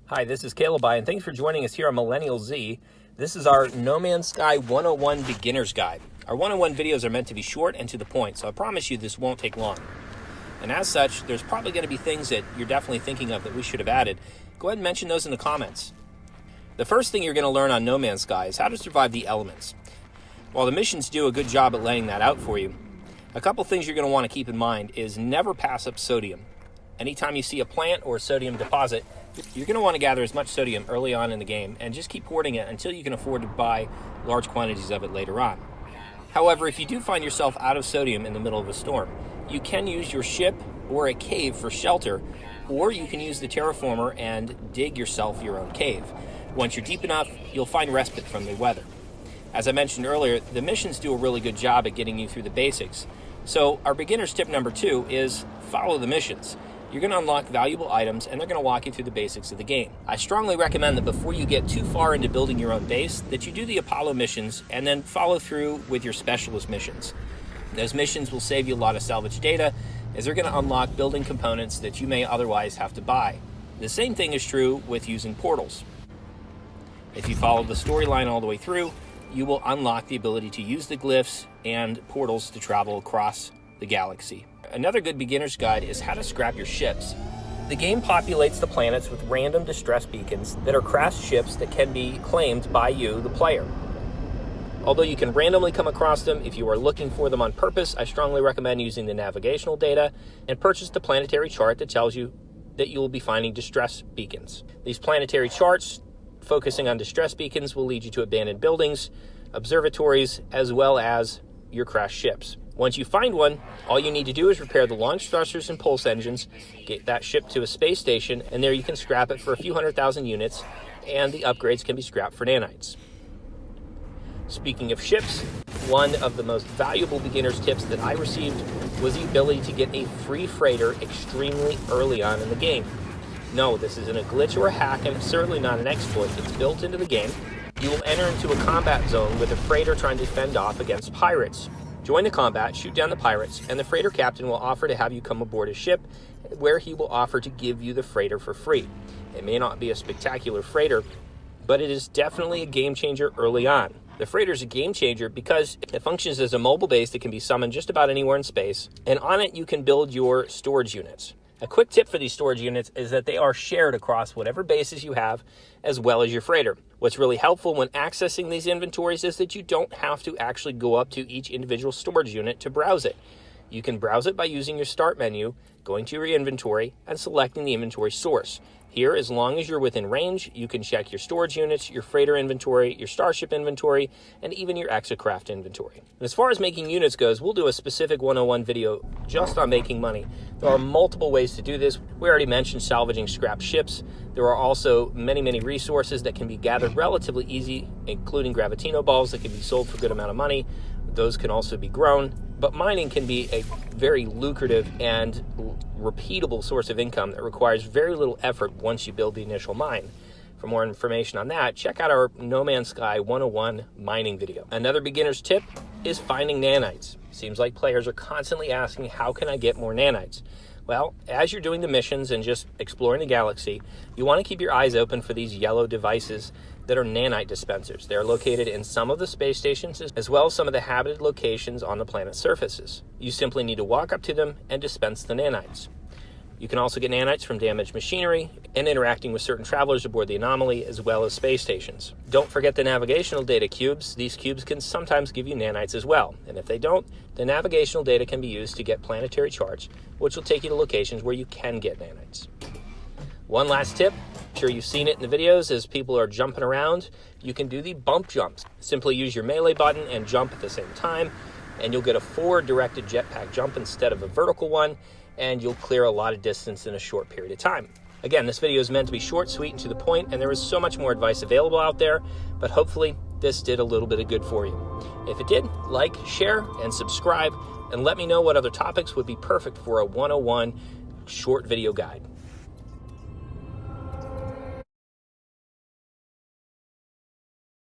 Hi, this is Caleb and thanks for joining us here on Millennial Z. This is our No Man's Sky 101 Beginner's Guide. Our 101 videos are meant to be short and to the point, so I promise you this won't take long. And as such, there's probably going to be things that you're definitely thinking of that we should have added. Go ahead and mention those in the comments. The first thing you're going to learn on No Man's Sky is how to survive the elements. While the missions do a good job at laying that out for you, a couple things you're going to want to keep in mind is never pass up sodium. Anytime you see a plant or a sodium deposit, you're going to want to gather as much sodium early on in the game and just keep hoarding it until you can afford to buy large quantities of it later on. However, if you do find yourself out of sodium in the middle of a storm, you can use your ship or a cave for shelter, or you can use the terraformer and dig yourself your own cave. Once you're deep enough, you'll find respite from the weather. As I mentioned earlier, the missions do a really good job at getting you through the basics. So our beginner's tip number 2 is follow the missions. You're going to unlock valuable items, and they're going to walk you through the basics of the game. I strongly recommend that before you get too far into building your own base, that you do the Apollo missions and then follow through with your specialist missions. Those missions will save you a lot of salvage data, as they're going to unlock building components that you may otherwise have to buy. The same thing is true with using portals. If you follow the storyline all the way through, you will unlock the ability to use the glyphs and portals to travel across the galaxy. Another good beginner's guide is how to scrap your ships. The game populates the planets with random distress beacons that are crashed ships that can be claimed by you, the player. Although you can randomly come across them, if you are looking for them on purpose, I strongly recommend using the navigational data and purchase the planetary chart that tells you that you will be finding distress beacons. These planetary charts focusing on distress beacons will lead you to abandoned buildings, observatories, as well as your crashed ships. Once you find one, all you need to do is repair the launch thrusters and pulse engines, get that ship to a space station, and there you can scrap it for a few 100,000 units, and the upgrades can be scrapped for nanites. Speaking of ships, one of the most valuable beginner's tips that I received was the ability to get a free freighter extremely early on in the game. No, this isn't a glitch or a hack, and it's certainly not an exploit. It's built into the game. You will enter into a combat zone with a freighter trying to fend off against pirates. Join the combat, shoot down the pirates, and the freighter captain will offer to have you come aboard his ship, where he will offer to give you the freighter for free. It may not be a spectacular freighter, but it is definitely a game changer early on. The freighter is a game changer because it functions as a mobile base that can be summoned just about anywhere in space, and on it you can build your storage units. A quick tip for these storage units is that they are shared across whatever bases you have, as well as your freighter. What's really helpful when accessing these inventories is that you don't have to actually go up to each individual storage unit to browse it. You can browse it by using your start menu, going to your inventory, and selecting the inventory source. Here, as long as you're within range, you can check your storage units, your freighter inventory, your starship inventory, and even your exocraft inventory. And as far as making units goes, we'll do a specific 101 video just on making money. There are multiple ways to do this. We already mentioned salvaging scrap ships. There are also many resources that can be gathered relatively easy, including Gravitino balls that can be sold for a good amount of money. Those can also be grown, but mining can be a very lucrative and repeatable source of income that requires very little effort once you build the initial mine. For more information on that, check out our No Man's Sky 101 mining video. Another beginner's tip is finding nanites. Seems like players are constantly asking, how can I get more nanites? Well, as you're doing the missions and just exploring the galaxy, you want to keep your eyes open for these yellow devices that are nanite dispensers. They're located in some of the space stations as well as some of the habited locations on the planet's surfaces. You simply need to walk up to them and dispense the nanites. You can also get nanites from damaged machinery and interacting with certain travelers aboard the Anomaly as well as space stations. Don't forget the navigational data cubes. These cubes can sometimes give you nanites as well. And if they don't, the navigational data can be used to get planetary charts, which will take you to locations where you can get nanites. One last tip, I'm sure you've seen it in the videos as people are jumping around. You can do the bump jumps. Simply use your melee button and jump at the same time, and you'll get a forward-directed jetpack jump instead of a vertical one, and you'll clear a lot of distance in a short period of time. Again, this video is meant to be short, sweet, and to the point, and there is so much more advice available out there, but hopefully this did a little bit of good for you. If it did, like, share, and subscribe, and let me know what other topics would be perfect for a 101 short video guide.